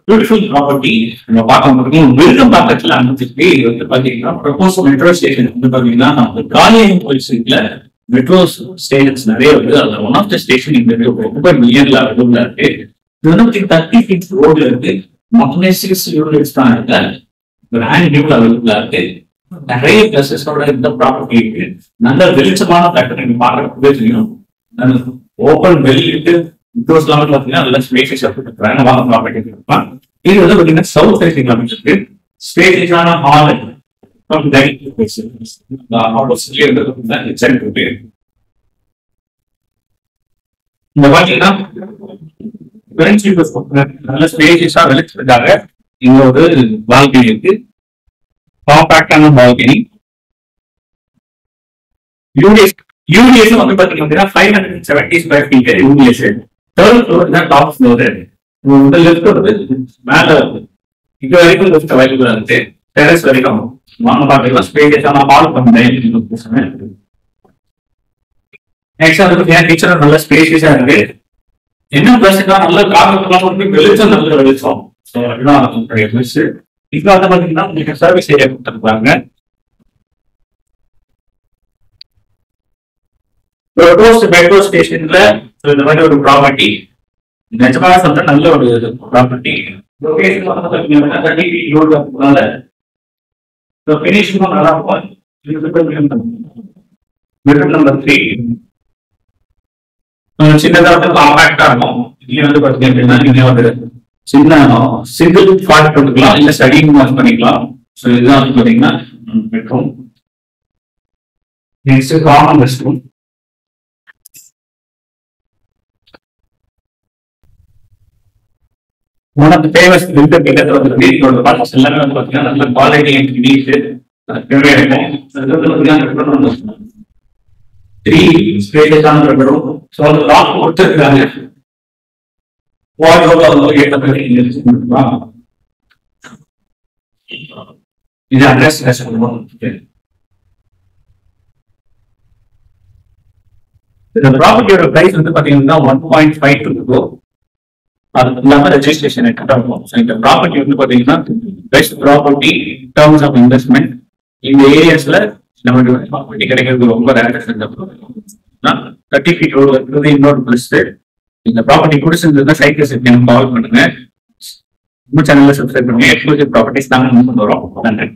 Beautiful property நம்ம பார்க்க முடியும். விருதும் பக்கத்துல அமைச்சிருக்கு. இது வந்து பாத்தீங்கன்னா ப்ரொபோஸ் மெட்ரோ ஸ்டேஷன் வந்து பாத்தீங்கன்னா காலியம் போலீஸ்ல மெட்ரோ ஸ்டேஷன்ஸ் நிறைய வருது. அதுல ஒன் ஆஃப் த ஸ்டேஷன் இந்த ரொம்ப மில்லியன்ல அவைலபிளா இருக்கு. இது வந்து 30 feet ரோட்ல இருக்கு. மொத்தமே 6 யூனிட்ஸ் தான் இருக்கு. பிராண்ட் நியூல அவைலபிளா இருக்கு. நிறைய பிளஸஸோட இந்த ப்ராப்பர்ட்டி இருக்கு. நல்ல வெளிச்சமான ஃபேக்டர் நீங்க பார்க்கறதுக்கு தெரியும். ஓப்பன் வெளியிட்டு விண்டோஸ் எல்லாம் பாத்தீங்கன்னா நல்ல ஸ்பேசியஸ் ப்ராப்பர்ட்டி இருப்பான். இது வந்து பாத்தீங்கன்னா சவுத் ஃபேசிங் அமைச்சிருக்கு. ஸ்பேசியஸான ஹால் இந்த பாத்தீங்கன்னா நல்ல ஸ்பேசியஸா வெளிச்சதுக்காக இங்க ஒரு பால்கனி இருக்கு. காம்பாக்டான பால்கனி. யூடிஎஸ் வந்து பாத்தீங்கன்னா 570 square feet UDS. Third floor தான் டாப் ஃப்ளோர். லெஃப்ட் வருது மேல வருது. இது வரைக்கும் லெஃப்ட் அவைலபிளா இருக்கு. டெரஸ் வரைக்கும் வாங்க பாத்தீங்கன்னா ஸ்பேசியஸான ஹால் பண்ணேன். நெக்ஸ்ட் வந்து கிச்சன் நல்ல ஸ்பேசியஸா இருக்கு. என்ன பிளஸ்னா நல்ல காரணம் வெளிச்சம் நல்ல வெளிச்சம். இப்ப வந்து பாத்தீங்கன்னா உங்களுக்கு சர்வீஸ் ஏரியா கொடுத்துருக்காங்க. மெட்ரோ ஸ்டேஷன்ல இந்த மாதிரி ஒரு ப்ராப்பர்ட்டி நிஜமாக சொல்ற நல்ல ஒரு ப்ராப்பர்ட்டி. ஃபினிஷிங் நல்லா இருக்கும். பெட்ரூம் நம்பர் 3 சின்னதா வந்து காம்பாக்டா இருக்கும். இதுல வந்து பாத்தீங்க அப்படின்னா நீங்க ஒரு சின்ன சிங்கிள் ஃபிளாட் போட்டுக்கலாம், இல்ல ஸ்டடிங் பண்ணிக்கலாம். ஸோ இதுதான் வந்து பாத்தீங்கன்னா bedroom. Next common rest room. One of the famous builder கிட்ட வந்து வீட்டோட பார்ட்ஸ் எல்லாமே வந்து பாத்தீங்கன்னா நல்ல குவாலிட்டி அண்ட் ஃபினிஷ் இருக்கும். அது வந்து பாத்தீங்கன்னா 3 ஸ்பேஸான பெட்ரூம். ஸோ அந்த லாக் கொடுத்துருக்காங்க. இது அட்ரஸ் இந்த ப்ராப்பர்ட்டியோட பிரைஸ் வந்து பாத்தீங்கன்னா 1.52 crore. அது இல்லாம ரெஜிஸ்ட்ரேஷன் இருக்கும். இந்த ப்ராப்பர்ட்டி வந்து பாத்தீங்கன்னா best property terms of investment. இந்த ஏரியாஸ்ல நமக்கு ப்ராப்பர்ட்டி கிடைக்கிறது ரொம்ப ரேர். 30 feet ரோடு இருக்கிறது இன்னொரு பிளஸ். இந்த ப்ராப்பர்ட்டி பிடிச்சிருந்ததுன்னா சைக்கிள்ஸ் கால் பண்ணுங்க. நம்ம சேனல்ல சப்ஸ்கிரைப் பண்ணுங்க. எக்ஸ்க்ளூசிவ் ப்ராப்பர்ட்டிஸ் நாங்கள் வரோம். நன்றி.